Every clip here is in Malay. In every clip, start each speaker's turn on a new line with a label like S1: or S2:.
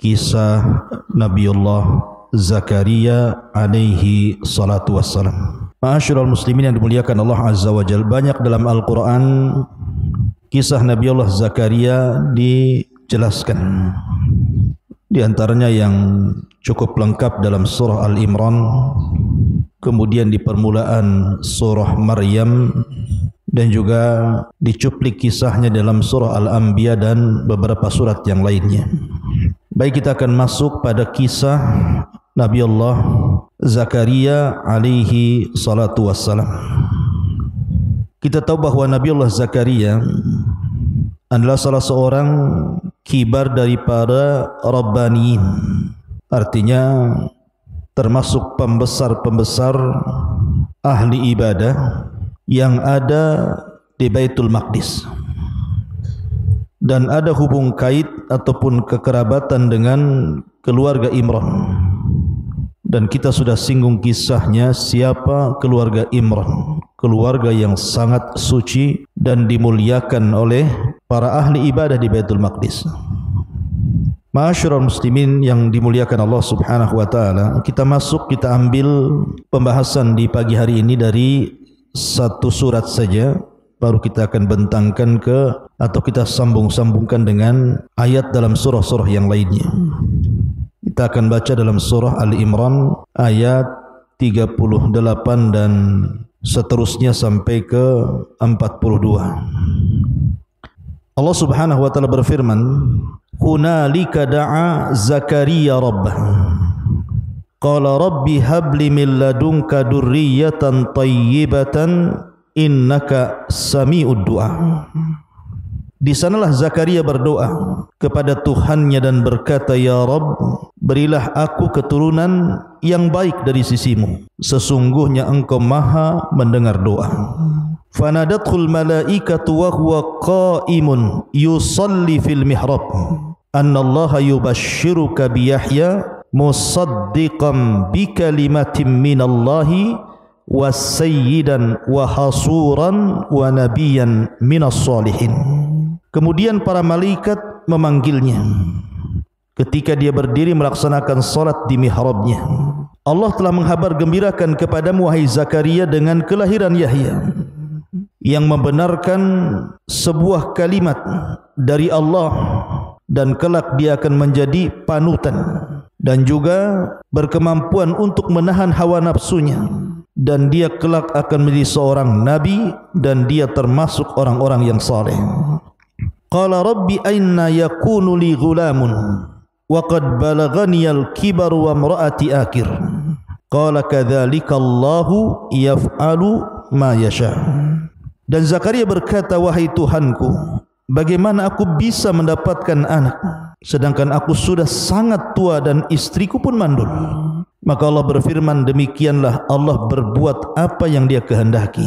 S1: kisah Nabiullah Zakaria alaihi salatu wassalam. Ma'asyiral muslimin yang dimuliakan Allah Azza wa Jalla, banyak dalam Al-Quran kisah Nabiullah Zakaria dijelaskan. Di antaranya yang cukup lengkap dalam surah Al-Imran, kemudian di permulaan surah Maryam, dan juga dicuplik kisahnya dalam surah Al-Anbiya dan beberapa surat yang lainnya. Baik, kita akan masuk pada kisah Nabiullah Zakaria alaihi salatu wassalam. Kita tahu bahawa Nabiullah Zakaria adalah salah seorang kibar dari para Rabbaniyin, artinya termasuk pembesar-pembesar ahli ibadah yang ada di Baitul Maqdis, dan ada hubung kait ataupun kekerabatan dengan keluarga Imran. Dan kita sudah singgung kisahnya, siapa keluarga Imran, keluarga yang sangat suci dan dimuliakan oleh para ahli ibadah di Baitul Maqdis. Ma'asyiral muslimin yang dimuliakan Allah Subhanahu wa taala, kita ambil pembahasan di pagi hari ini dari satu surat saja, baru kita akan bentangkan atau kita sambung-sambungkan dengan ayat dalam surah-surah yang lainnya. Kita akan baca dalam surah Al-Imran ayat 38 dan seterusnya sampai ke 42. Allah Subhanahu wa taala berfirman, "Hunalika da'a Zakaria rabbah. Qala rabbi habli min ladunka dzurriyyatan thayyibatan innaka sami'ud du'a." Di sanalah Zakaria berdoa kepada Tuhannya dan berkata, "Ya Rabb, berilah aku keturunan yang baik dari sisimu. Sesungguhnya Engkau Maha mendengar doa." Fanadatul malaikatu wa huwa qa'imun yusalli fil mihrab, "Annallaha yubashshiruka bi Yahya musaddiqan bi kalimatin minallahi wasayyidan wa hasuran wa nabiyyan minas salihin." Kemudian para malaikat memanggilnya ketika dia berdiri melaksanakan salat di mihrabnya. Allah telah menghabar gembirakan kepadamu wahai Zakaria dengan kelahiran Yahya yang membenarkan sebuah kalimat dari Allah, dan kelak dia akan menjadi panutan dan juga berkemampuan untuk menahan hawa nafsunya, dan dia kelak akan menjadi seorang nabi dan dia termasuk orang-orang yang saleh. Qala rabbi aina yakunu li ghulamun wa qad balaghani al-kibar wa imraati akir. Qala kadzalika Allahu yaf'alu ma yasha. Dan Zakaria berkata, "Wahai Tuhanku, bagaimana aku bisa mendapatkan anak sedangkan aku sudah sangat tua dan istriku pun mandul?" Maka Allah berfirman, demikianlah Allah berbuat apa yang dia kehendaki.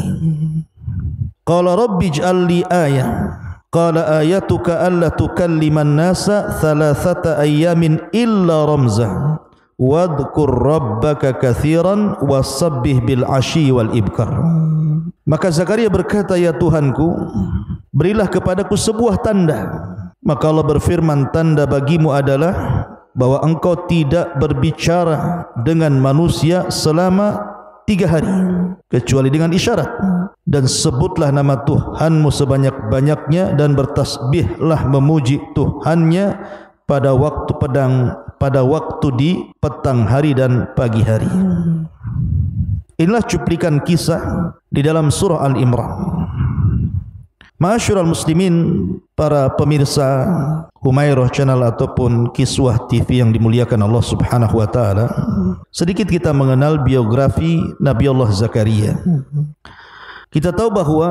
S1: Qala rabbi ij'al li ayah. Qala ayatuka alla tukalliman nasa thalathata ayyamin illa ramzah wadhkur rabbaka katsiran wasabbih bil ashi wal ibkar. Maka Zakaria berkata, "Ya Tuhanku, berilah kepadaku sebuah tanda." Maka Allah berfirman, tanda bagimu adalah bahwa engkau tidak berbicara dengan manusia selama 3 hari kecuali dengan isyarat, dan sebutlah nama Tuhanmu sebanyak-banyaknya dan bertasbihlah memuji Tuhannya pada waktu di petang hari dan pagi hari. Inilah cuplikan kisah di dalam surah Al-Imran. Ma'asyiral muslimin, para pemirsa Humairah Channel ataupun Kiswah TV yang dimuliakan Allah Subhanahu wa taala, sedikit kita mengenal biografi Nabiullah Zakaria. Kita tahu bahwa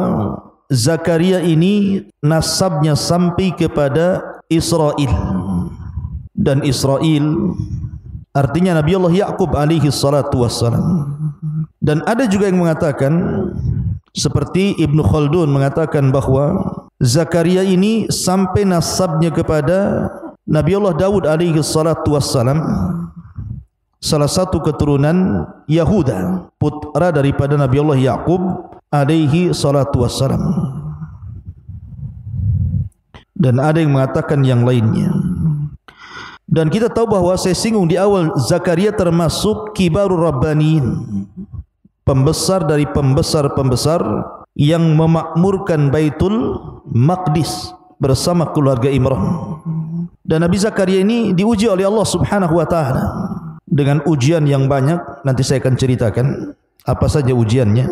S1: Zakaria ini nasabnya sampai kepada Israel, dan Israel artinya Nabiullah Yaqub alaihi salatu wassalam. Dan ada juga yang mengatakan, seperti Ibnu Khaldun mengatakan bahwa Zakaria ini sampai nasabnya kepada Nabiullah Daud alaihi salatu wassalam, salah satu keturunan Yahuda, putra daripada Nabiullah Yaqub alaihi salatu wassalam. Dan ada yang mengatakan yang lainnya. Dan kita tahu bahwa saya singgung di awal, Zakaria termasuk kibarur rabbaniin, pembesar dari pembesar-pembesar yang memakmurkan Baitul Maqdis bersama keluarga Imran. Dan Nabi Zakaria ini diuji oleh Allah Subhanahu wa taala dengan ujian yang banyak. Nanti saya akan ceritakan apa saja ujiannya.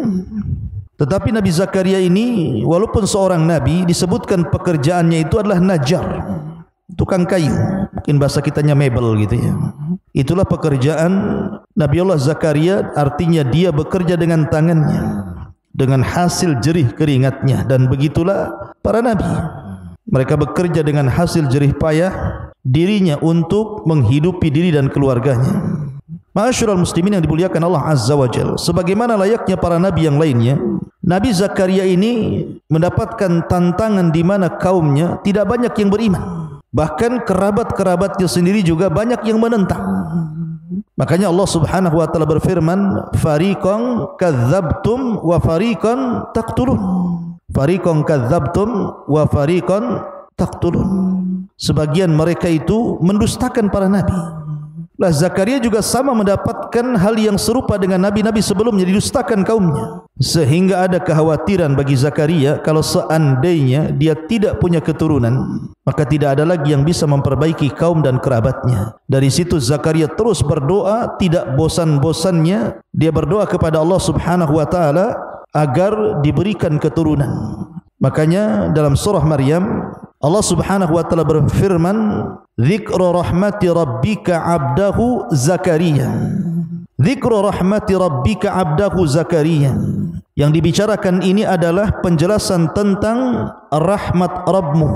S1: Tetapi Nabi Zakaria ini walaupun seorang nabi, disebutkan pekerjaannya itu adalah najjar, tukang kayu, mungkin bahasa kitanya mebel gitu ya. Itulah pekerjaan Nabi Allah Zakaria, artinya dia bekerja dengan tangannya, dengan hasil jerih keringatnya. Dan begitulah para nabi, mereka bekerja dengan hasil jerih payah dirinya untuk menghidupi diri dan keluarganya. Ma'asyiral muslimin yang dimuliakan Allah Azza wa Jalla, sebagaimana layaknya para nabi yang lainnya, Nabi Zakaria ini mendapatkan tantangan di mana kaumnya tidak banyak yang beriman. Bahkan kerabat-kerabatnya sendiri juga banyak yang menentang. Makanya Allah Subhanahu wa taala berfirman, "Fariqan kadzabtum wa fariqan taqtulun." Fariqan kadzabtum wa fariqan taqtulun. Sebagian mereka itu mendustakan para nabi. Lah Zakaria juga sama mendapatkan hal yang serupa dengan nabi-nabi sebelumnya, didustakan kaumnya. Sehingga ada kekhawatiran bagi Zakaria, kalau seandainya dia tidak punya keturunan, maka tidak ada lagi yang bisa memperbaiki kaum dan kerabatnya. Dari situ Zakaria terus berdoa, tidak bosan-bosannya dia berdoa kepada Allah Subhanahu wa taala agar diberikan keturunan. Makanya dalam surah Maryam Allah Subhanahu wa taala berfirman, "Dzikru rahmati rabbika 'abdahu Zakaria." Dzikru rahmati rabbika 'abdahu Zakaria. Yang dibicarakan ini adalah penjelasan tentang rahmat Rabbmu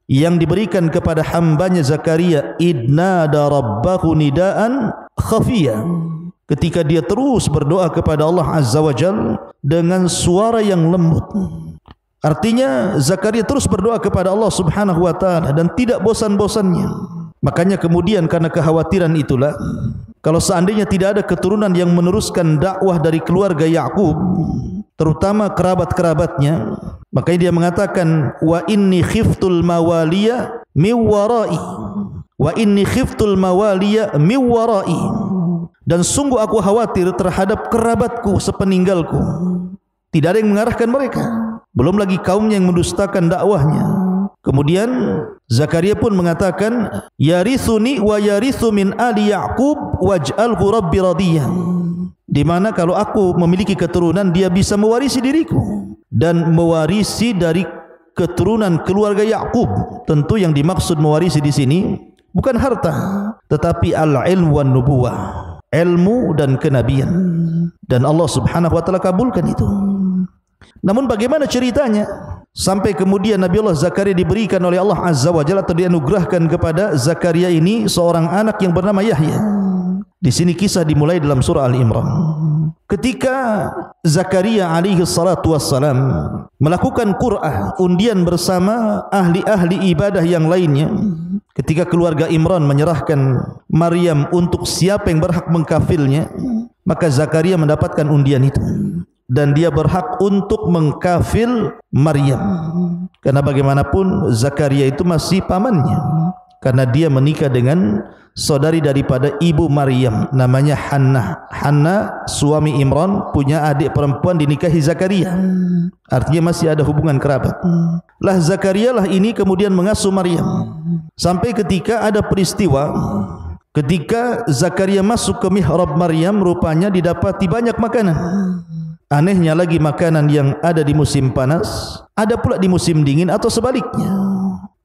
S1: yang diberikan kepada hambanya Zakaria, idnada rabbahu nidaan khafiyya, ketika dia terus berdoa kepada Allah Azza wa Jalla dengan suara yang lembut. Artinya Zakaria terus berdoa kepada Allah Subhanahu wa taala dan tidak bosan-bosannya. Makanya kemudian karena kekhawatiran itulah, kalau seandainya tidak ada keturunan yang meneruskan dakwah dari keluarga Yakub, terutama kerabat-kerabatnya, makanya dia mengatakan, "Wa inni khiftul mawaliya min warai." Wa inni khiftul mawaliya min warai. Dan sungguh aku khawatir terhadap kerabatku sepeninggalku. Tidak ada yang mengarahkan mereka, belum lagi kaumnya yang mendustakan dakwahnya. Kemudian Zakaria pun mengatakan, "Yarithuni wa yarithu min ali Yaqub waj'alhu rabbi radiyyan." Di mana kalau aku memiliki keturunan, dia bisa mewarisi diriku dan mewarisi dari keturunan keluarga Yakub. Tentu yang dimaksud mewarisi di sini bukan harta, tetapi al-ilm wan nubuwah, ilmu dan kenabian. Dan Allah Subhanahu wa taala kabulkan itu. Namun bagaimana ceritanya sampai kemudian Nabi Allah Zakaria diberikan oleh Allah Azza wa Jalla, atau dianugerahkan kepada Zakaria ini seorang anak yang bernama Yahya. Di sini kisah dimulai dalam surah Al-Imran. Ketika Zakaria alaihi salatu wassalam melakukan qur'ah, undian bersama ahli-ahli ibadah yang lainnya, ketika keluarga Imran menyerahkan Maryam untuk siapa yang berhak mengkafilnya, maka Zakaria mendapatkan undian itu. Dan dia berhak untuk mengkafil Maryam, karena bagaimanapun Zakaria itu masih pamannya, karena dia menikah dengan saudari daripada ibu Maryam, namanya Hannah. Hannah suami Imran punya adik perempuan dinikahi Zakaria, artinya masih ada hubungan kerabat. Lah Zakaria lah ini kemudian mengasuh Maryam, sampai ketika ada peristiwa ketika Zakaria masuk ke mihrab Maryam, rupanya didapati banyak makanan. Anehnya lagi, makanan yang ada di musim panas ada pula di musim dingin atau sebaliknya.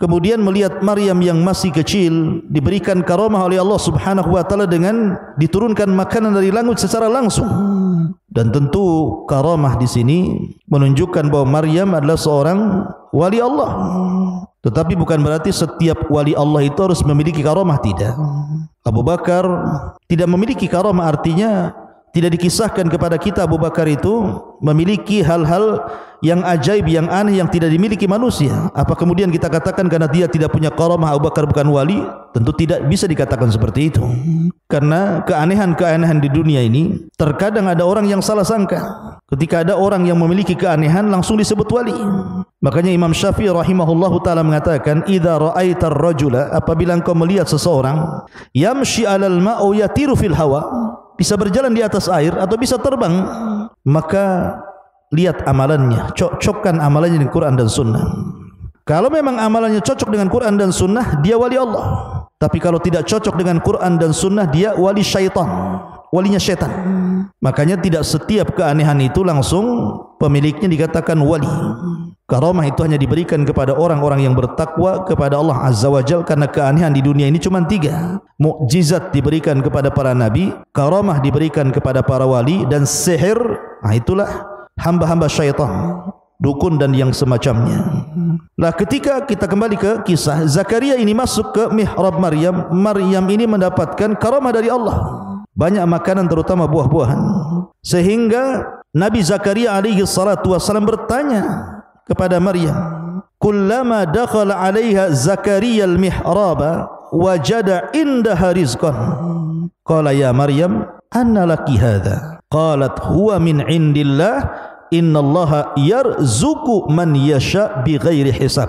S1: Kemudian melihat Maryam yang masih kecil diberikan karamah oleh Allah Subhanahu wa taala dengan diturunkan makanan dari langit secara langsung. Dan tentu karamah di sini menunjukkan bahwa Maryam adalah seorang wali Allah. Tetapi bukan berarti setiap wali Allah itu harus memiliki karamah, tidak. Abu Bakar tidak memiliki karamah, artinya Tidak dikisahkan kepada kita Abu Bakar itu memiliki hal-hal yang ajaib, yang aneh, yang tidak dimiliki manusia. Apa kemudian kita katakan karena dia tidak punya karamah Abu Bakar bukan wali? Tentu tidak bisa dikatakan seperti itu. Karena keanehan-keanehan di dunia ini terkadang ada orang yang salah sangka. Ketika ada orang yang memiliki keanehan langsung disebut wali. Makanya Imam Syafi'i rahimahullahu taala mengatakan, "Idza ra'aitar rajula," apabila engkau melihat seseorang yamshi 'alal ma'u yatiru fil hawa, bisa berjalan di atas air atau bisa terbang, maka lihat amalannya, cocokkan amalannya dengan Quran dan Sunnah. Kalau memang amalannya cocok dengan Quran dan Sunnah, dia wali Allah. Tapi kalau tidak cocok dengan Quran dan Sunnah, dia wali syaitan, walinya syaitan. Makanya tidak setiap keanehan itu langsung pemiliknya dikatakan wali. Karamah itu hanya diberikan kepada orang-orang yang bertakwa kepada Allah Azza wa Jalla, karena keanehan di dunia ini cuma 3. Mukjizat diberikan kepada para nabi, karamah diberikan kepada para wali, dan sihir, itulah hamba-hamba syaitan, dukun dan yang semacamnya. Lah ketika kita kembali ke kisah Zakaria ini masuk ke mihrab Maryam, Maryam ini mendapatkan karamah dari Allah, banyak makanan terutama buah-buahan, sehingga Nabi Zakaria alaihi salatu wassalam bertanya kepada Maryam, kullama dakhala 'alaiha Zakaria al-mihraba wajada indaha rizqan qala ya Maryam anna laki hadha qalat huwa min indillah innallaha yarzuqu man yasha bighairi hisab.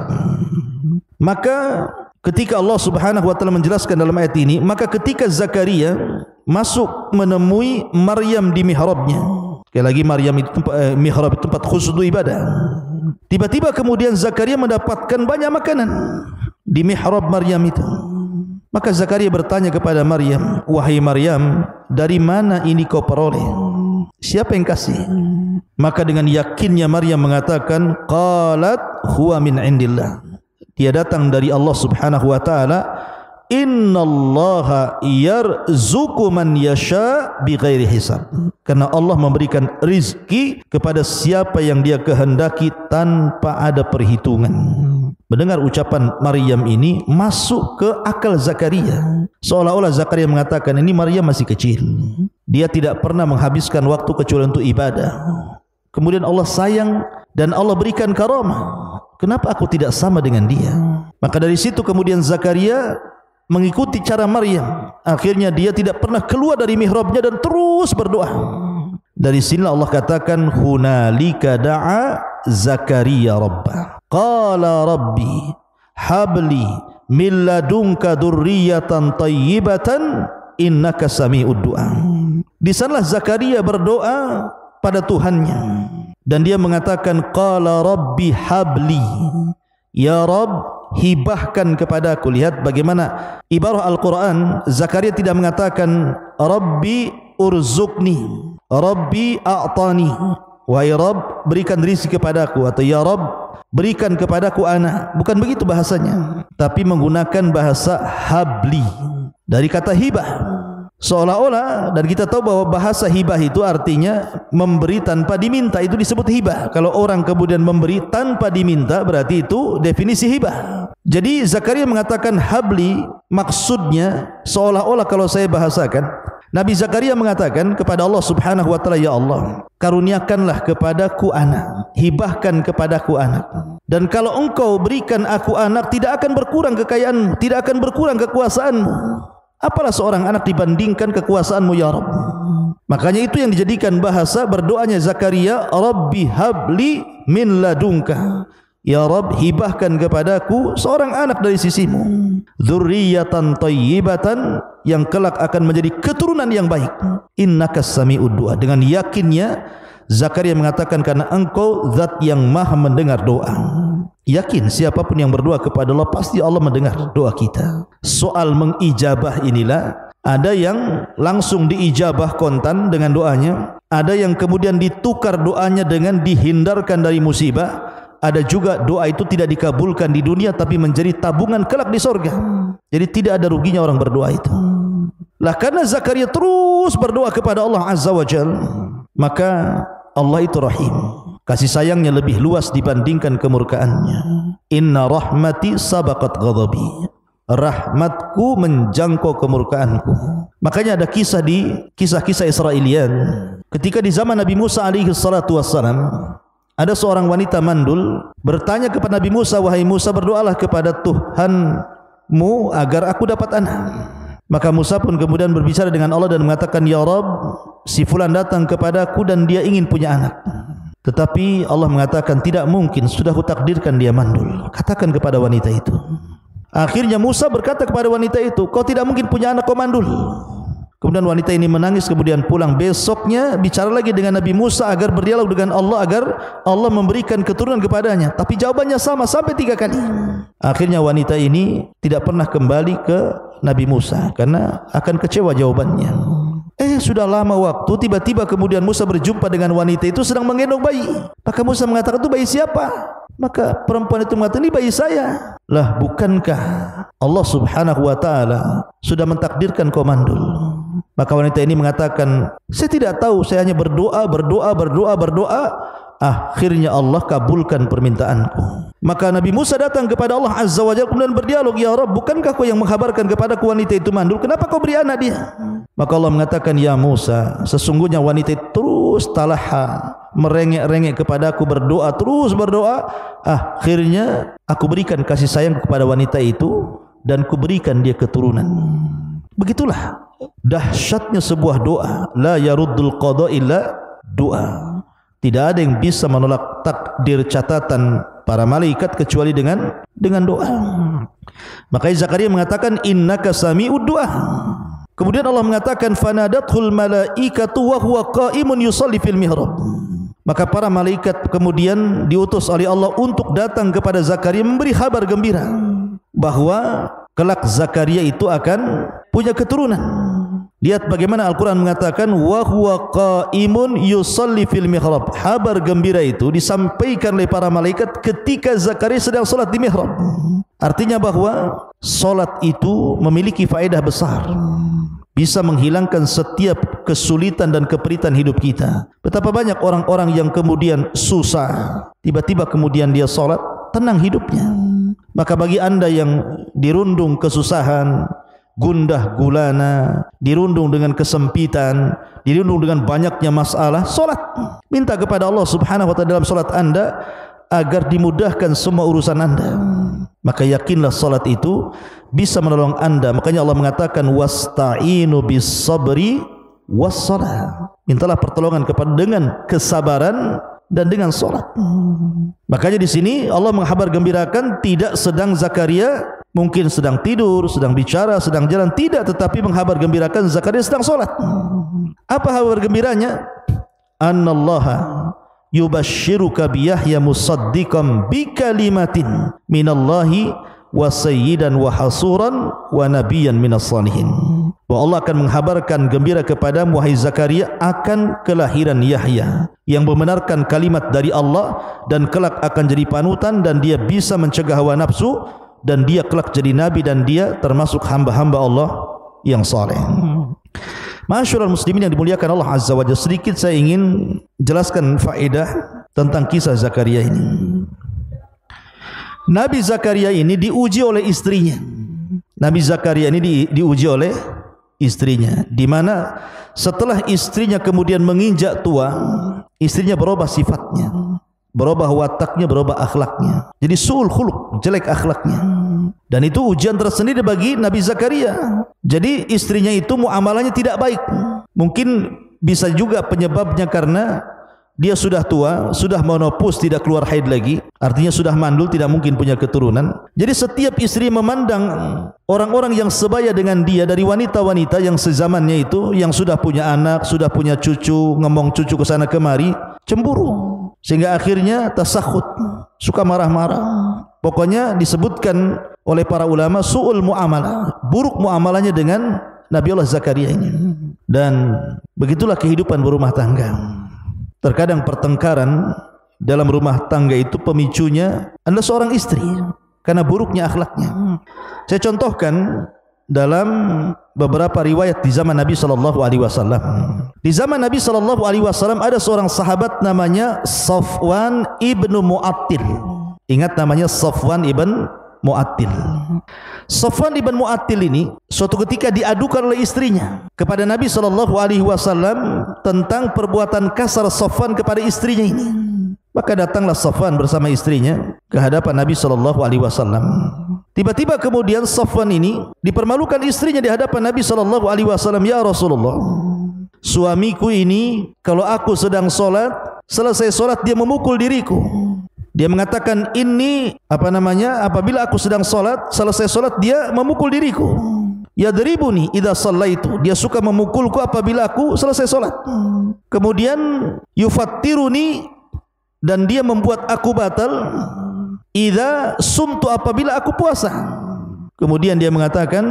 S1: Maka ketika Allah Subhanahu wa taala menjelaskan dalam ayat ini, maka ketika Zakaria masuk menemui Maryam di mihrabnya, sekali lagi Maryam itu mihrab tempat khusus untuk ibadah. Tiba-tiba kemudian Zakaria mendapatkan banyak makanan di mihrab Maryam itu. Maka Zakaria bertanya kepada Maryam, wahai Maryam, dari mana ini kau peroleh? Siapa yang kasih? Maka dengan yakinnya Maryam mengatakan, qalat huwa min indillah. Dia datang dari Allah Subhanahu wa taala. Innallaha yarzuqu man yasha bighairi hisab. Karena Allah memberikan rizki kepada siapa yang Dia kehendaki tanpa ada perhitungan. Mendengar ucapan Maryam ini masuk ke akal Zakaria. Seolah-olah Zakaria mengatakan, ini Maryam masih kecil, dia tidak pernah menghabiskan waktu kecuali untuk ibadah. Kemudian Allah sayang dan Allah berikan karamah. Kenapa aku tidak sama dengan dia? Maka dari situ kemudian Zakaria mengikuti cara Maryam. Akhirnya dia tidak pernah keluar dari mihrabnya dan terus berdoa. Dari sini Allah katakan, hunalika da'a Zakaria rabbah qala rabbi habli min ladunka dzurriyyatan thayyibatan innaka sami'ud du'a. Di sanalah Zakaria berdoa pada Tuhannya dan dia mengatakan, qala rabbi habli, ya Rabb, hibahkan kepadaku. Lihat bagaimana ibarah Al-Quran. Zakaria tidak mengatakan Rabbi urzuqni, Rabbi a'tani, wahai Rabb berikan rezeki kepadaku, atau ya Rabb berikan kepadaku anak. Bukan begitu bahasanya, tapi menggunakan bahasa habli dari kata hibah. Seolah-olah, dan kita tahu bahwa bahasa hibah itu artinya memberi tanpa diminta, itu disebut hibah. Kalau orang kemudian memberi tanpa diminta, berarti itu definisi hibah. Jadi Zakaria mengatakan habli, maksudnya seolah-olah kalau saya bahasakan, Nabi Zakaria mengatakan kepada Allah Subhanahu wa taala, ya Allah, karuniakanlah kepadaku anak, hibahkan kepadaku anak. Dan kalau engkau berikan aku anak, tidak akan berkurang kekayaanmu, tidak akan berkurang kekuasaanmu. Apalah seorang anak dibandingkan kekuasaanmu ya Rabb. Makanya itu yang dijadikan bahasa berdoanya Zakaria, Rabbi habli min ladunka, ya Rabb hibahkan kepadaku seorang anak dari sisimu, dzurriyyatan thayyibatan, yang kelak akan menjadi keturunan yang baik. Innaka sami'ud du'a. Dengan yakinnya Zakaria mengatakan, karena engkau zat yang maha mendengar doa. Yakin siapapun yang berdoa kepada Allah, pasti Allah mendengar doa kita. Soal mengijabah inilah, ada yang langsung diijabah kontan dengan doanya, ada yang kemudian ditukar doanya dengan dihindarkan dari musibah, ada juga doa itu tidak dikabulkan di dunia tapi menjadi tabungan kelak di sorga. Jadi tidak ada ruginya orang berdoa itu. Lah karena Zakaria terus berdoa kepada Allah Azza wa Jalla, maka Allah itu rahim, kasih sayangnya lebih luas dibandingkan kemurkaannya. Inna rahmati sabaqat ghadabi. rahmatku menjangkau kemurkaanku. Makanya ada kisah di kisah-kisah Israelian, ketika di zaman Nabi Musa alaihi salatu wassalam, ada seorang wanita mandul bertanya kepada Nabi Musa, wahai Musa, berdoalah kepada Tuhanmu agar aku dapat anak. Maka Musa pun kemudian berbicara dengan Allah dan mengatakan, ya Rabb, si fulan datang kepadaku dan dia ingin punya anak. Tetapi Allah mengatakan, tidak mungkin, sudah kutakdirkan dia mandul. Katakan kepada wanita itu. Akhirnya Musa berkata kepada wanita itu, kau tidak mungkin punya anak, kau mandul. Kemudian wanita ini menangis, kemudian pulang. Besoknya bicara lagi dengan Nabi Musa agar berdialog dengan Allah, agar Allah memberikan keturunan kepadanya. Tapi jawabannya sama sampai 3 kali. Akhirnya wanita ini tidak pernah kembali ke Nabi Musa karena akan kecewa jawabannya. Sudah lama waktu, tiba-tiba kemudian Musa berjumpa dengan wanita itu sedang menggendong bayi. Maka Musa mengatakan, itu bayi siapa? Maka perempuan itu mengatakan, ini bayi saya. Lah, bukankah Allah subhanahu wa ta'ala sudah mentakdirkan kau mandul? Maka wanita ini mengatakan, saya tidak tahu, saya hanya berdoa. Akhirnya Allah kabulkan permintaanku. Maka Nabi Musa datang kepada Allah Azza wa Jalla kemudian berdialog, ya Rabb, bukankah kau yang menghabarkan kepadaku wanita itu mandul? Kenapa kau beri anak dia? Maka Allah mengatakan, ya Musa, sesungguhnya wanita itu terus talaha, merengek-rengek kepadaku, berdoa, terus berdoa. Akhirnya aku berikan kasih sayang kepada wanita itu dan kuberikan dia keturunan. Begitulah dahsyatnya sebuah doa. La yaruddul qada illa doa. Tidak ada yang bisa menolak takdir catatan para malaikat kecuali dengan doa. Makanya Zakaria mengatakan, innaka sami'ud du'a. Kemudian Allah mengatakan, fanadathul malaikatu wa huwa qa'imun yusalli fil mihrab. Maka para malaikat kemudian diutus oleh Allah untuk datang kepada Zakaria memberi kabar gembira bahwa kelak Zakaria itu akan punya keturunan. Lihat bagaimana Al-Quran mengatakan, wa huwa qa'imun yusalli fil mihrab. Kabar gembira itu disampaikan oleh para malaikat ketika Zakaria sedang salat di mihrab. Artinya bahwa salat itu memiliki faedah besar, bisa menghilangkan setiap kesulitan dan keperitan hidup kita. Betapa banyak orang-orang yang kemudian susah, tiba-tiba kemudian dia salat, tenang hidupnya. Maka bagi anda yang dirundung kesusahan, gundah gulana, dirundung dengan kesempitan, dirundung dengan banyaknya masalah, salat. Minta kepada Allah subhanahu wa ta'ala dalam salat anda agar dimudahkan semua urusan anda. Maka yakinlah salat itu bisa menolong anda. Makanya Allah mengatakan, wasta'inu bis sabri was salat. Mintalah pertolongan kepada dengan kesabaran dan dengan salat. Makanya di sini Allah menghabar gembirakan, tidak sedang Zakaria mungkin sedang tidur, sedang bicara, sedang jalan, tidak, tetapi menghabar gembirakan Zakaria sedang salat. Apa kabar gembiranya? Annallaha yubashshiruka bi Yahya musaddiqan bi kalimatin minallahi wa sayyidan wa hasuran wa nabiyyan minas salihin. Bahwa Allah akan menghabarkan gembira kepada wahai Zakaria akan kelahiran Yahya yang membenarkan kalimat dari Allah dan kelak akan jadi panutan, dan dia bisa mencegah hawa nafsu, dan dia kelak jadi nabi, dan dia termasuk hamba-hamba Allah yang saleh. Masyarul muslimin yang dimuliakan Allah Azza wa Jalla, sedikit saya ingin jelaskan faedah tentang kisah Zakaria ini. Nabi Zakaria ini diuji oleh istrinya. Nabi Zakaria ini diuji oleh istrinya, di mana setelah istrinya kemudian menginjak tua, istrinya berubah sifatnya, berubah wataknya, berubah akhlaknya. Jadi su'ul khuluq, jelek akhlaknya. Dan itu ujian tersendiri bagi Nabi Zakaria. Jadi istrinya itu muamalahnya tidak baik. Mungkin bisa juga penyebabnya karena dia sudah tua, sudah menopause, tidak keluar haid lagi. Artinya sudah mandul, tidak mungkin punya keturunan. Jadi setiap istri memandang orang-orang yang sebaya dengan dia, dari wanita-wanita yang sezamannya itu, yang sudah punya anak, sudah punya cucu, ngomong cucu ke sana kemari, cemburu. Sehingga akhirnya tasakhut, suka marah-marah. Pokoknya disebutkan oleh para ulama su'ul muamalah, buruk muamalahnya dengan Nabi Allah Zakaria ini. Dan begitulah kehidupan berumah tangga. Terkadang pertengkaran dalam rumah tangga itu pemicunya adalah seorang istri karena buruknya akhlaknya. Saya contohkan dalam beberapa riwayat di zaman Nabi sallallahu alaihi wasallam. Di zaman Nabi sallallahu alaihi wasallam ada seorang sahabat namanya Safwan ibnu Mu'attil. Ingat namanya Safwan ibn Mu'attil. Safwan ibn Mu'attil ini suatu ketika diadukan oleh istrinya kepada Nabi SAW tentang perbuatan kasar Safwan kepada istrinya ini. Maka datanglah Safwan bersama istrinya ke hadapan Nabi SAW. Tiba-tiba kemudian Safwan ini dipermalukan istrinya di hadapan Nabi SAW. Ya Rasulullah, suamiku ini kalau aku sedang solat, selesai solat dia memukul diriku. Dia mengatakan ini apabila aku sedang solat, selesai solat dia memukul diriku. Yadribuni idza shallaitu, dia suka memukulku apabila aku selesai solat. Kemudian yufattiruni, dan dia membuat aku batal idza sumtu, apabila aku puasa. Kemudian dia mengatakan,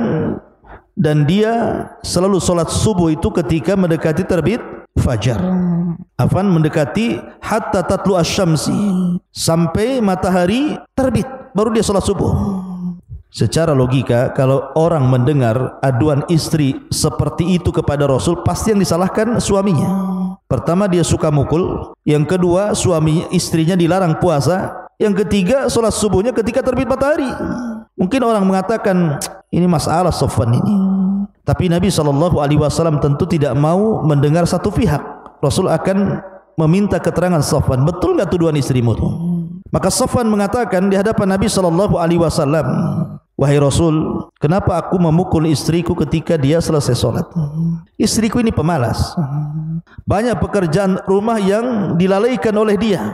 S1: dan dia selalu solat subuh itu ketika mendekati terbit fajar. Mendekati hatta tatlu asy-syamsi, sampai matahari terbit baru dia salat subuh. Secara logika, kalau orang mendengar aduan istri seperti itu kepada Rasul, pasti yang disalahkan suaminya. Pertama, dia suka mukul. Yang kedua, istrinya dilarang puasa. Yang ketiga, salat subuhnya ketika terbit matahari. Mungkin orang mengatakan ini masalah Safwan ini. Tapi Nabi SAW tentu tidak mau mendengar satu pihak. Rasul akan meminta keterangan Safwan, betul enggak tuduhan istrimu itu? Maka Safwan mengatakan di hadapan Nabi SAW, wahai Rasul, kenapa aku memukul istriku ketika dia selesai solat? Istriku ini pemalas. Banyak pekerjaan rumah yang dilalaikan oleh dia.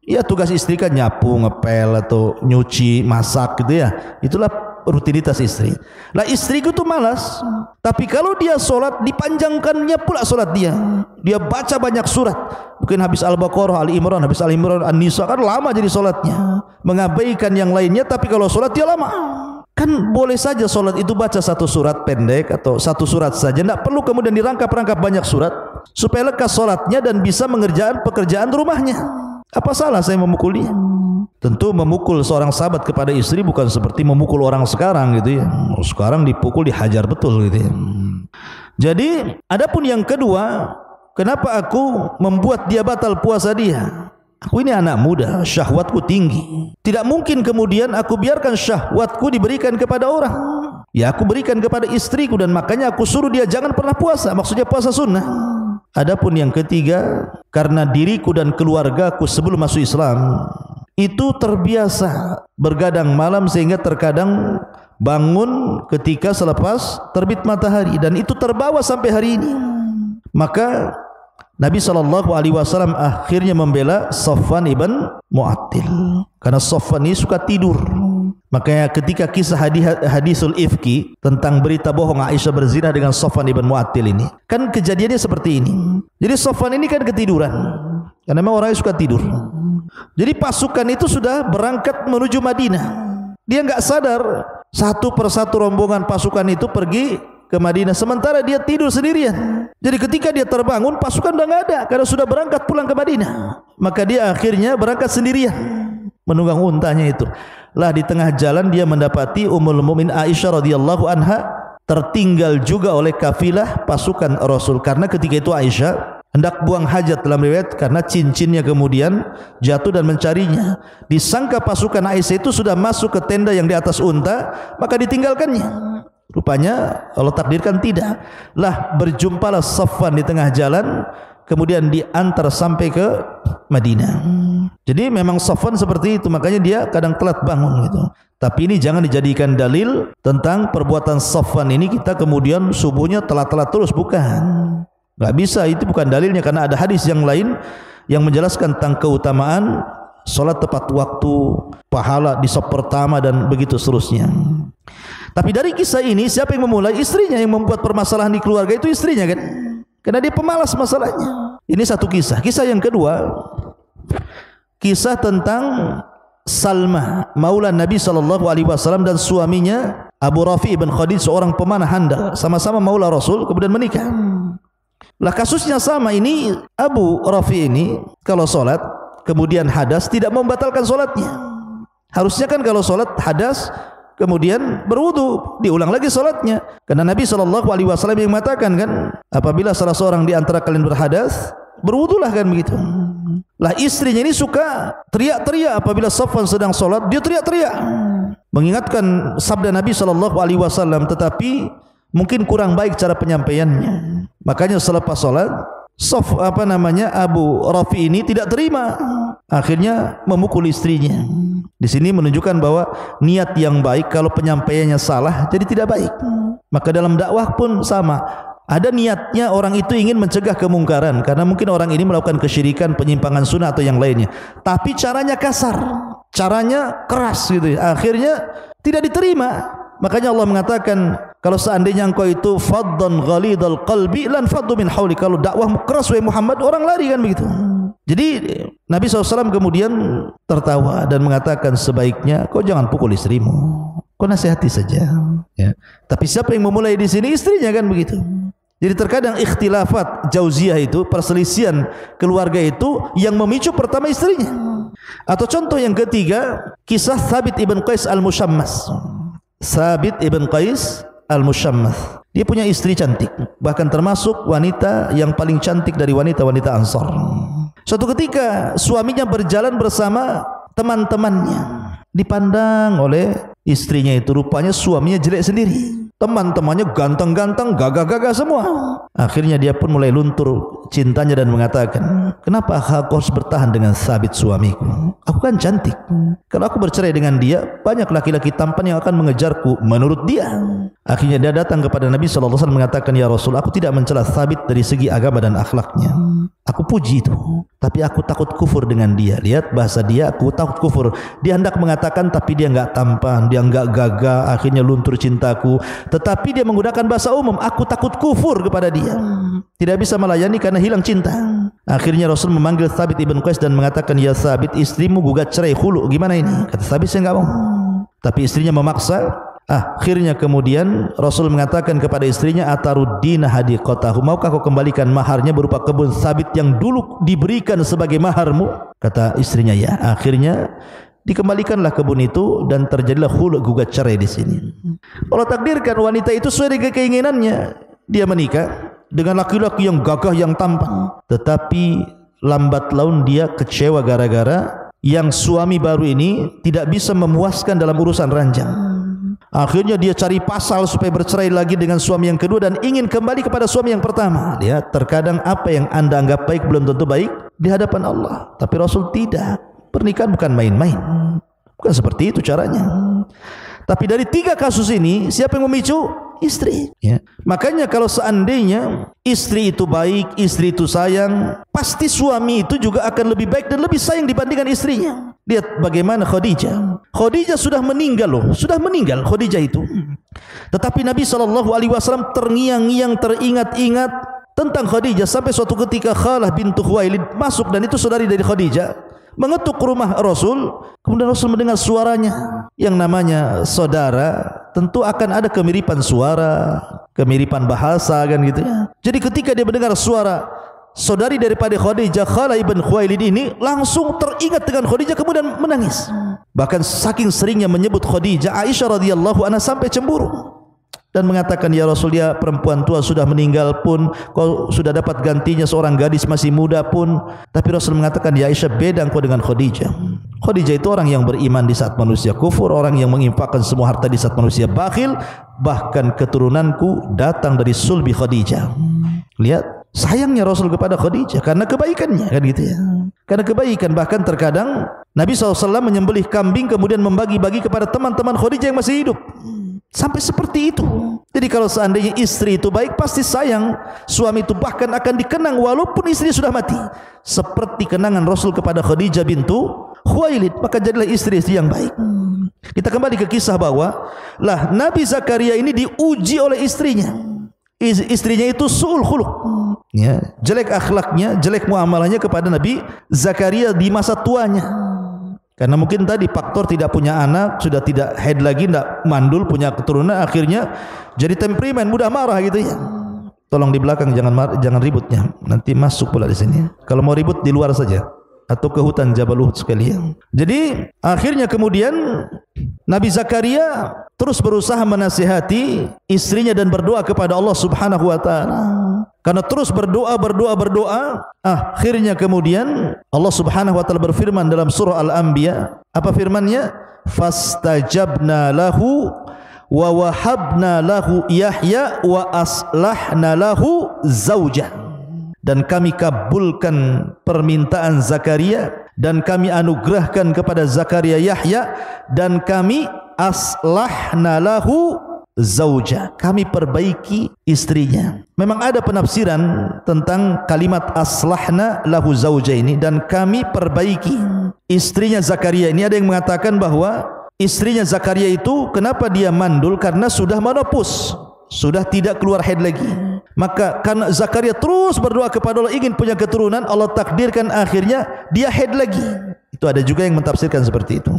S1: Ya, tugas istri kan nyapu, ngepel, atau nyuci, masak gitu ya. Itulah rutinitas istri. Lah istriku tuh malas, tapi kalau dia solat, dipanjangkannya pula solat dia. Dia baca banyak surat, mungkin habis Al-Baqarah, Al-Imran, habis Al-Imran, An-Nisa, kan lama jadi solatnya, mengabaikan yang lainnya. Tapi kalau solat dia lama. Kan boleh saja solat itu baca satu surat pendek atau satu surat saja, tidak perlu kemudian dirangkap-rangkap banyak surat supaya lekas solatnya dan bisa mengerjakan pekerjaan rumahnya. Apa salah saya memukul dia? Tentu memukul seorang sahabat kepada istri bukan seperti memukul orang sekarang gitu ya. Sekarang dipukul dihajar betul gitu ya. Jadi adapun yang kedua, kenapa aku membuat dia batal puasa dia? Aku ini anak muda, syahwatku tinggi. Tidak mungkin kemudian aku biarkan syahwatku diberikan kepada orang. Ya, aku berikan kepada istriku, dan makanya aku suruh dia jangan pernah puasa. Maksudnya puasa sunnah. Adapun yang ketiga, karena diriku dan keluargaku sebelum masuk Islam itu terbiasa bergadang malam, sehingga terkadang bangun ketika selepas terbit matahari, dan itu terbawa sampai hari ini. Maka Nabi SAW akhirnya membela Safwan ibn Mu'attil, karena Safwan ini suka tidur. Makanya ketika kisah hadisul ifki tentang berita bohong Aisyah berzina dengan Safwan ibn Mu'attil ini, kan kejadiannya seperti ini. Jadi Safwan ini kan ketiduran, karena memang orangnya suka tidur. Jadi pasukan itu sudah berangkat menuju Madinah. Dia enggak sadar satu persatu rombongan pasukan itu pergi ke Madinah, sementara dia tidur sendirian. Jadi ketika dia terbangun, pasukan sudah enggak ada karena sudah berangkat pulang ke Madinah. Maka dia akhirnya berangkat sendirian, menunggang untanya itu. Lah di tengah jalan dia mendapati Ummul Mukminin Aisyah radhiyallahu anha tertinggal juga oleh kafilah pasukan Rasul. Karena ketika itu Aisyah hendak buang hajat dalam riwayat, karena cincinnya kemudian jatuh dan mencarinya. Disangka pasukan Aisyah itu sudah masuk ke tenda yang di atas unta, maka ditinggalkannya. Rupanya Allah takdirkan tidak. Lah berjumpalah Safwan di tengah jalan, kemudian diantar sampai ke Madinah. Jadi memang Safwan seperti itu, makanya dia kadang telat bangun gitu. Tapi ini jangan dijadikan dalil tentang perbuatan Safwan ini kita kemudian subuhnya telat-telat terus, bukan. Gak bisa, itu bukan dalilnya, karena ada hadis yang lain yang menjelaskan tentang keutamaan solat tepat waktu, pahala di saf pertama, dan begitu seterusnya. Tapi dari kisah ini siapa yang memulai? Istrinya yang membuat permasalahan di keluarga, itu istrinya kan, karena dia pemalas masalahnya. Ini satu kisah. Kisah yang kedua, kisah tentang Salma maula Nabi SAW dan suaminya Abu Rafi ibn Khadij, seorang pemanah handal, sama-sama maula Rasul, kemudian menikah. Lah kasusnya sama ini, Abu Rafi ini kalau solat kemudian hadas tidak membatalkan solatnya. Harusnya kan kalau solat hadas kemudian berwudu, diulang lagi solatnya. Karena Nabi SAW yang mengatakan kan, apabila salah seorang di antara kalian berhadas, berwudulah kan begitu. Lah istrinya ini suka teriak-teriak apabila Safwan sedang solat, dia teriak-teriak. mengingatkan sabda Nabi SAW, tetapi mungkin kurang baik cara penyampaiannya. Makanya selepas salat, Abu Rafi ini tidak terima, akhirnya memukul istrinya. Di sini menunjukkan bahwa niat yang baik kalau penyampaiannya salah jadi tidak baik. Maka dalam dakwah pun sama. Ada niatnya orang itu ingin mencegah kemungkaran karena mungkin orang ini melakukan kesyirikan, penyimpangan sunnah atau yang lainnya. Tapi caranya kasar, caranya keras gitu. Akhirnya tidak diterima. Makanya Allah mengatakan, kalau seandainya engkau itu faddan ghalidal qalbi lan faddu min hauli, kalau dakwahmu keras wahai Muhammad, orang lari kan begitu. Jadi Nabi SAW kemudian tertawa dan mengatakan, sebaiknya kau jangan pukul istrimu, kau nasihati saja. Ya. Tapi siapa yang memulai di sini? Istrinya kan begitu. Jadi terkadang ikhtilafat jauziyah itu, perselisihan keluarga itu yang memicu pertama istrinya. Atau contoh yang ketiga, kisah Thabit ibn Qais al-Mushammas. Thabit ibn Qais al-Mushammas, dia punya istri cantik, bahkan termasuk wanita yang paling cantik dari wanita-wanita Ansar. Suatu ketika suaminya berjalan bersama teman-temannya, dipandang oleh istrinya itu, rupanya suaminya jelek sendiri, teman-temannya ganteng-ganteng, gagah-gagah semua. Akhirnya dia pun mulai luntur cintanya dan mengatakan, kenapa aku harus bertahan dengan Thabit suamiku? Aku kan cantik. Kalau aku bercerai dengan dia, banyak laki-laki tampan yang akan mengejarku menurut dia. Akhirnya dia datang kepada Nabi SAW mengatakan, ya Rasul, aku tidak mencela Thabit dari segi agama dan akhlaknya. Aku puji itu, tapi aku takut kufur dengan dia. Lihat bahasa dia, aku takut kufur. Dia hendak mengatakan tapi dia enggak tampan, dia enggak gagah, akhirnya luntur cintaku. Tetapi dia menggunakan bahasa umum, aku takut kufur kepada dia, tidak bisa melayani karena hilang cinta. Akhirnya Rasul memanggil Thabit ibn Qais dan mengatakan, ya Thabit, istrimu gugat cerai khulu, gimana ini? Kata Thabit, saya enggak mau. Tapi istrinya memaksa. Akhirnya kemudian Rasul mengatakan kepada istrinya, ataruddina hadiqatahu, maukah kau kembalikan maharnya berupa kebun Thabit yang dulu diberikan sebagai maharmu? Kata istrinya, ya. Akhirnya dikembalikanlah kebun itu dan terjadilah khulu, gugat cerai di sini. Allah takdirkan wanita itu sesuai dengan keinginannya, dia menikah dengan laki-laki yang gagah, yang tampan. Tetapi lambat laun dia kecewa gara-gara yang suami baru ini tidak bisa memuaskan dalam urusan ranjang. Akhirnya dia cari pasal supaya bercerai lagi dengan suami yang kedua dan ingin kembali kepada suami yang pertama. Lihat, terkadang apa yang anda anggap baik belum tentu baik di hadapan Allah. Tapi Rasul tidak. Pernikahan bukan main-main, bukan seperti itu caranya. Tapi dari 3 kasus ini, siapa yang memicu? Istri. Ya. Makanya kalau seandainya istri itu baik, istri itu sayang, pasti suami itu juga akan lebih baik dan lebih sayang dibandingkan istrinya. Lihat bagaimana Khadijah. Khadijah sudah meninggal loh, sudah meninggal Khadijah itu. Tetapi Nabi SAW terngiang-ngiang, teringat-ingat tentang Khadijah sampai suatu ketika Khalah bintu Khuwailid masuk, dan itu saudari dari Khadijah, mengetuk rumah Rasul. Kemudian Rasul mendengar suaranya. Yang namanya saudara tentu akan ada kemiripan suara, kemiripan bahasa kan gitu ya. Jadi ketika dia mendengar suara saudari daripada Khadijah, Khalah ibn Khuwailid ini, langsung teringat dengan Khadijah kemudian menangis. Bahkan saking seringnya menyebut Khadijah, Aisyah radhiyallahu anha sampai cemburu dan mengatakan, ya Rasul, dia perempuan tua sudah meninggal pun kau sudah dapat gantinya seorang gadis masih muda pun. Tapi Rasul mengatakan, ya Aisyah, beda engkau dengan Khadijah. Khadijah itu orang yang beriman di saat manusia kufur, orang yang menginfakkan semua harta di saat manusia bakhil. Bahkan keturunanku datang dari sulbi Khadijah. Lihat sayangnya Rasul kepada Khadijah karena kebaikannya kan gitu ya. Karena kebaikan, bahkan terkadang Nabi SAW menyembelih kambing kemudian membagi-bagi kepada teman-teman Khadijah yang masih hidup. Sampai seperti itu. Jadi kalau seandainya istri itu baik, pasti sayang suami itu, bahkan akan dikenang walaupun istri sudah mati. Seperti kenangan Rasul kepada Khadijah bintu Khuwailid, maka jadilah istri-istri yang baik. Kita kembali ke kisah bahwa lah Nabi Zakaria ini diuji oleh istrinya. Istrinya itu su'ul khuluq, ya, jelek akhlaknya, jelek muamalahnya kepada Nabi Zakaria di masa tuanya. Karena mungkin tadi faktor tidak punya anak, sudah tidak haid lagi, tidak mandul, punya keturunan, akhirnya jadi temperamen, mudah marah gitu ya. Tolong di belakang jangan ributnya, nanti masuk pula di sini. Kalau mau ribut di luar saja atau ke hutan Jabal Uhud sekalian. Jadi akhirnya kemudian Nabi Zakaria terus berusaha menasihati istrinya dan berdoa kepada Allah Subhanahu wa taala. Karena terus berdoa, akhirnya kemudian Allah Subhanahu wa taala berfirman dalam surah Al-Anbiya. Apa firman-Nya? fastajabna lahu wa wahabna lahu Yahya wa aslahna lahu zaujah. Dan kami kabulkan permintaan Zakaria dan kami anugerahkan kepada Zakaria Yahya dan kami aslahna lahu zauja, kami perbaiki istrinya. Memang ada penafsiran tentang kalimat aslahna lahu zauja ini, dan kami perbaiki istrinya Zakaria ini. Ada yang mengatakan bahwa istrinya Zakaria itu kenapa dia mandul, karena sudah menopause, sudah tidak keluar haid lagi. Maka karena Zakaria terus berdoa kepada Allah ingin punya keturunan, Allah takdirkan akhirnya dia haid lagi. Itu ada juga yang mentafsirkan seperti itu.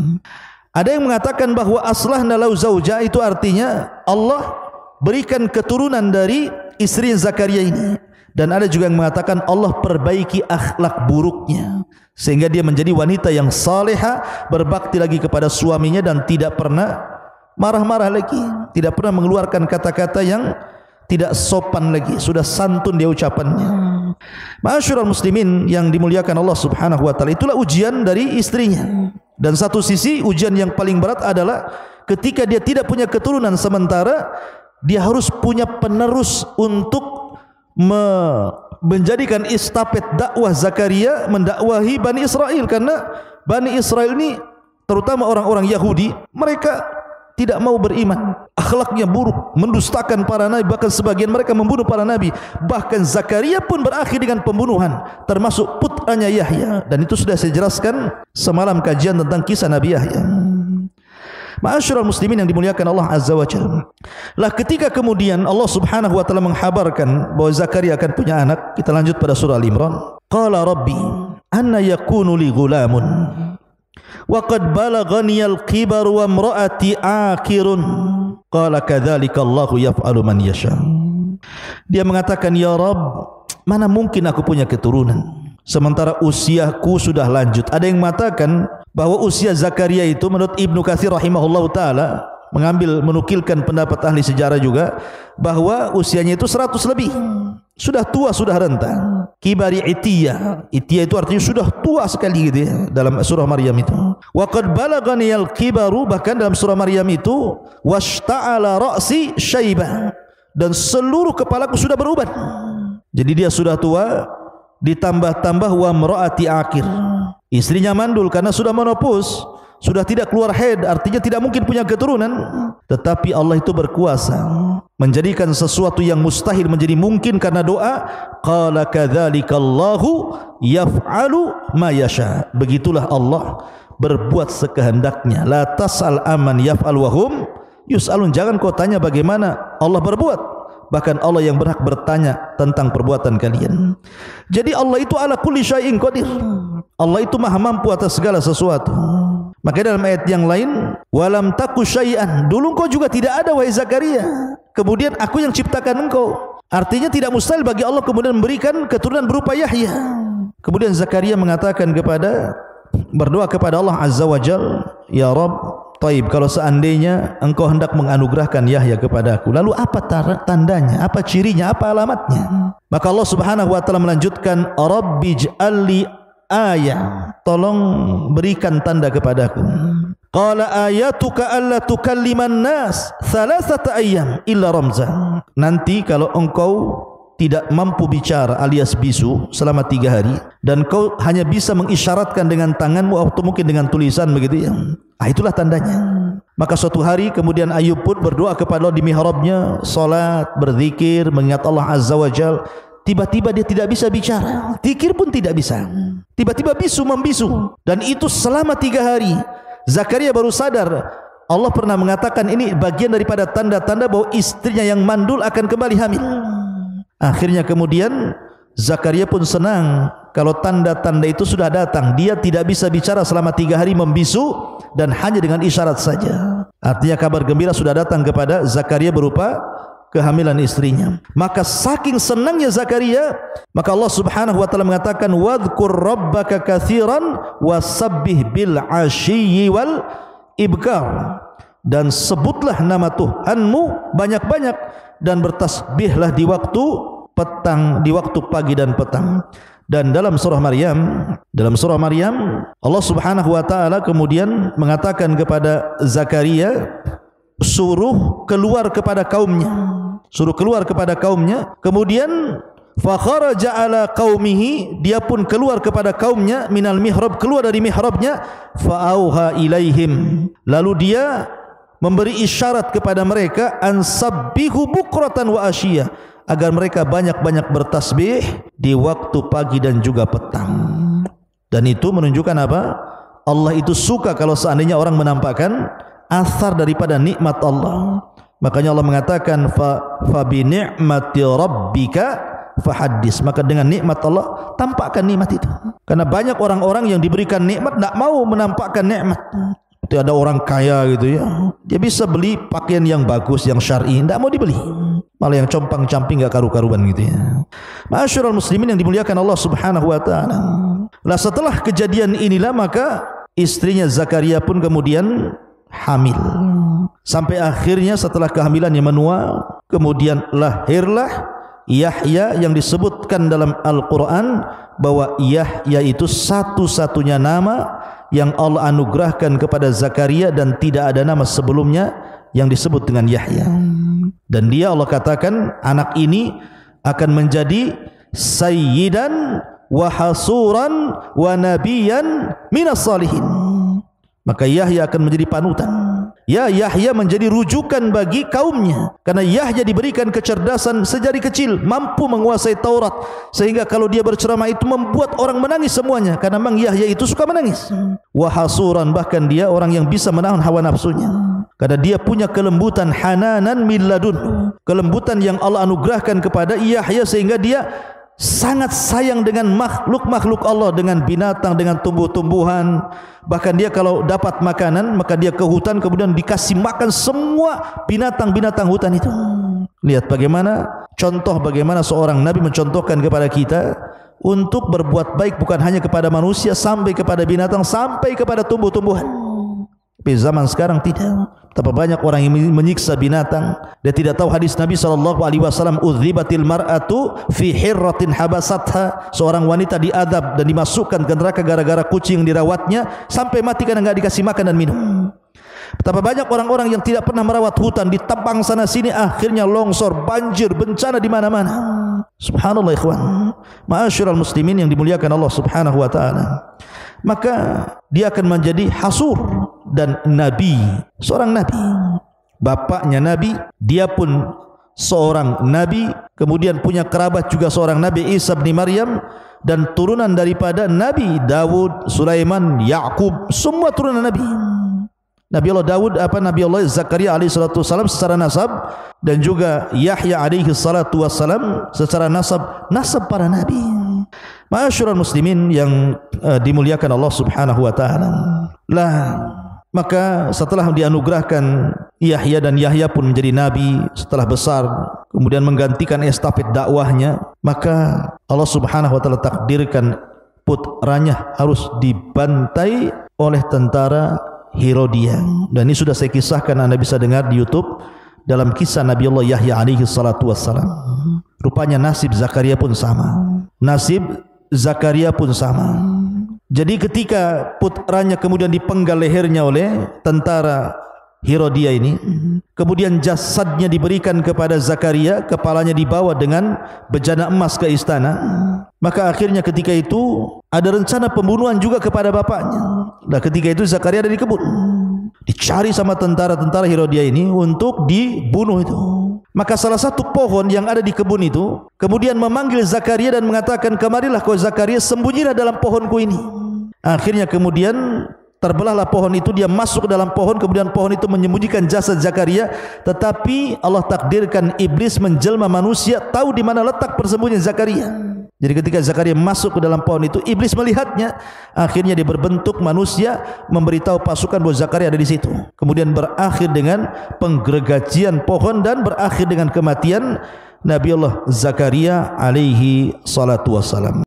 S1: Ada yang mengatakan bahwa aslahna lahu zauja itu artinya Allah berikan keturunan dari istri Zakaria ini. Dan ada juga yang mengatakan Allah perbaiki akhlak buruknya sehingga dia menjadi wanita yang salihah, berbakti lagi kepada suaminya dan tidak pernah marah-marah lagi, tidak pernah mengeluarkan kata-kata yang tidak sopan lagi, sudah santun dia ucapannya. Ma'asyiral muslimin yang dimuliakan Allah Subhanahu wa taala, itulah ujian dari istrinya. Dan satu sisi ujian yang paling berat adalah ketika dia tidak punya keturunan, sementara dia harus punya penerus untuk menjadikan estafet dakwah Zakaria mendakwahi Bani Israel. Karena Bani Israel ini terutama orang-orang Yahudi, mereka tidak mau beriman, akhlaknya buruk, mendustakan para nabi, bahkan sebagian mereka membunuh para nabi. Bahkan Zakaria pun berakhir dengan pembunuhan, termasuk putranya Yahya, dan itu sudah saya jelaskan semalam kajian tentang kisah Nabi Yahya. Ma'asyiral muslimin yang dimuliakan Allah Azza wa Jalla. Lah ketika kemudian Allah Subhanahu wa taala menghabarkan bahwa Zakaria akan punya anak, kita lanjut pada surah Al-Imran. Qala rabbi anna yakunu li ghulamun wa qad balaghani al-kibar wa imraati akirun. Qala kadzalika Allahu yaf'alu man yasha. Dia mengatakan, ya Rabb, mana mungkin aku punya keturunan sementara usiaku sudah lanjut. Ada yang mengatakan bahwa usia Zakaria itu menurut Ibnu Katsir rahimahullahu taala menukilkan pendapat ahli sejarah juga bahwa usianya itu 100 lebih. Sudah tua, sudah renta. Kibari itiyah. Itiyah itu artinya sudah tua sekali gitu ya, dalam surah Maryam itu. Wa qad balaghani al-kibaru, bahkan dalam surah Maryam itu washta'ala ra'si syaibah, dan seluruh kepalaku sudah beruban. Jadi dia sudah tua, ditambah-tambah wa mraati akir, istrinya mandul karena sudah menopause, sudah tidak keluar haid, artinya tidak mungkin punya keturunan. Tetapi Allah itu berkuasa menjadikan sesuatu yang mustahil menjadi mungkin karena doa. Qala kadzalika Allahu yaf'alu ma yasha. Begitulah Allah berbuat sekehendaknya. La tas'al aman yaf'al wa hum yus'alun. Jangan kau tanya bagaimana Allah berbuat, bahkan Allah yang berhak bertanya tentang perbuatan kalian. Jadi Allah itu ala kulli syai'in qadir. Allah itu maha mampu atas segala sesuatu. Maka dalam ayat yang lain, walam taku syai'an, dulu engkau juga tidak ada wahai Zakaria, kemudian aku yang ciptakan engkau. Artinya tidak mustahil bagi Allah kemudian memberikan keturunan berupa Yahya. Kemudian Zakaria mengatakan berdoa kepada Allah Azza wa Jal, ya Rabb, taib, kalau seandainya engkau hendak menganugerahkan Yahya kepada aku, lalu apa tandanya, apa cirinya, apa alamatnya? Maka Allah Subhanahu wa taala melanjutkan, Rabbi ij'alli ayah, tolong berikan tanda kepadaku. Qala ayatuka alla tukalliman nas thalathata ayyam illa ramza. Nanti kalau engkau tidak mampu bicara alias bisu selama 3 hari dan kau hanya bisa mengisyaratkan dengan tanganmu atau mungkin dengan tulisan begitu ya, itulah tandanya. Maka suatu hari kemudian Ayub pun berdoa kepada Allah di mihrabnya, salat, berzikir, mengingat Allah Azza wa Jalla. Tiba-tiba dia tidak bisa bicara, zikir pun tidak bisa, tiba-tiba membisu, dan itu selama 3 hari. Zakaria baru sadar. Allah pernah mengatakan ini bagian daripada tanda-tanda bahwa istrinya yang mandul akan kembali hamil. Akhirnya kemudian Zakaria pun senang kalau tanda-tanda itu sudah datang. Dia tidak bisa bicara selama 3 hari, membisu dan hanya dengan isyarat saja. Artinya kabar gembira sudah datang kepada Zakaria berupa kehamilan istrinya. Maka saking senangnya Zakaria, maka Allah Subhanahu wa taala mengatakan, wadhkur rabbaka katsiran wasabbih bil ashiyyi wal ibkar, dan sebutlah nama Tuhanmu banyak-banyak dan bertasbihlah di waktu petang, di waktu pagi dan petang. Dan dalam surah Maryam Allah Subhanahu wa taala kemudian mengatakan kepada Zakaria, suruh keluar kepada kaumnya, kemudian fa kharaja ala qaumihi, dia pun keluar kepada kaumnya, minal mihrab, keluar dari mihrabnya, fa auha ilaihim, lalu dia memberi isyarat kepada mereka, ansabbihu bukratan wa asyiyah, agar mereka banyak-banyak bertasbih di waktu pagi dan juga petang. Dan itu menunjukkan apa? Allah itu suka kalau seandainya orang menampakkan asar daripada nikmat Allah. Makanya Allah mengatakan fa bi ni'mati rabbika fahaddis, maka dengan nikmat Allah tampakkan nikmat itu. Karena banyak orang-orang yang diberikan nikmat tidak mau menampakkan nikmat. Seperti ada orang kaya gitu ya, dia bisa beli pakaian yang bagus, yang syar'i, tidak mau dibeli, malah yang compang-camping gak karu-karuan gitu ya. Ma'asyiral muslimin yang dimuliakan Allah Subhanahu wa taala. Lah setelah kejadian inilah maka istrinya Zakaria pun kemudian hamil. Sampai akhirnya setelah kehamilannya menua, kemudian lahirlah Yahya yang disebutkan dalam Al-Quran bahwa Yahya itu satu-satunya nama yang Allah anugerahkan kepada Zakaria dan tidak ada nama sebelumnya yang disebut dengan Yahya. Dan dia Allah katakan anak ini akan menjadi sayyidan wa hasuran wa nabiyan minas salihin. Maka Yahya akan menjadi panutan. Ya, Yahya menjadi rujukan bagi kaumnya, karena Yahya diberikan kecerdasan sejak kecil, mampu menguasai Taurat, sehingga kalau dia berceramah itu membuat orang menangis semuanya, karena memang Yahya itu suka menangis. Wahasuran, bahkan dia orang yang bisa menahan hawa nafsunya, karena dia punya kelembutan, hananan min ladun, kelembutan yang Allah anugerahkan kepada Yahya, sehingga dia sangat sayang dengan makhluk-makhluk Allah, dengan binatang, dengan tumbuh-tumbuhan. Bahkan dia kalau dapat makanan maka dia ke hutan, kemudian dikasih makan semua binatang-binatang hutan itu. Lihat bagaimana seorang Nabi mencontohkan kepada kita untuk berbuat baik bukan hanya kepada manusia, sampai kepada binatang, sampai kepada tumbuh-tumbuhan. Tapi zaman sekarang tidak. Betapa banyak orang yang menyiksa binatang. Dia tidak tahu hadis Nabi SAW, udzibatil mar'atu fi hirratin habasatha, seorang wanita diadab dan dimasukkan ke neraka gara-gara kucing dirawatnya sampai mati karena enggak dikasih makan dan minum. Betapa banyak orang-orang yang tidak pernah merawat hutan, ditebang sana sini, akhirnya longsor, banjir, bencana di mana-mana. Subhanallah ikhwan. Ma'asyiral muslimin yang dimuliakan Allah Subhanahu wa taala. Maka dia akan menjadi hasur dan nabi, seorang nabi. Bapaknya nabi, dia pun seorang nabi, kemudian punya kerabat juga seorang nabi, Isa bin Maryam, dan turunan daripada Nabi Dawud, Sulaiman, Yakub, semua turunan nabi. Nabi Allah Dawud, Nabi Allah Zakaria alaihi salatu wasalam secara nasab, dan juga Yahya alaihi salatu wasalam secara nasab para nabi. Ma'asyiral muslimin yang dimuliakan Allah Subhanahu wa taala. Lah, maka setelah dianugerahkan Yahya, dan Yahya pun menjadi nabi setelah besar, kemudian menggantikan estafet dakwahnya, maka Allah Subhanahu wa taala takdirkan putranya harus dibantai oleh tentara Herodia. Dan ini sudah saya kisahkan, Anda bisa dengar di YouTube dalam kisah Nabi Allah Yahya alaihi salatu wassalam. Rupanya nasib Zakaria pun sama. Jadi ketika putranya kemudian dipenggal lehernya oleh tentara Herodia ini, kemudian jasadnya diberikan kepada Zakaria, kepalanya dibawa dengan bejana emas ke istana, maka akhirnya ketika itu ada rencana pembunuhan juga kepada bapaknya. Nah, ketika itu Zakaria ada di kebun, dicari sama tentara-tentara Herodia ini untuk dibunuh itu. Maka salah satu pohon yang ada di kebun itu kemudian memanggil Zakaria dan mengatakan, kemarilah kau Zakaria, sembunyilah dalam pohonku ini. Akhirnya kemudian terbelahlah pohon itu, dia masuk ke dalam pohon, kemudian pohon itu menyembunyikan jasad Zakaria. Tetapi Allah takdirkan iblis menjelma manusia, tahu di mana letak persembunyian Zakaria. Jadi ketika Zakaria masuk ke dalam pohon itu, iblis melihatnya, akhirnya dia berbentuk manusia, memberitahu pasukan bahwa Zakaria ada di situ. Kemudian berakhir dengan penggergajian pohon dan berakhir dengan kematian Nabi Allah Zakaria alaihi salatu wassalam.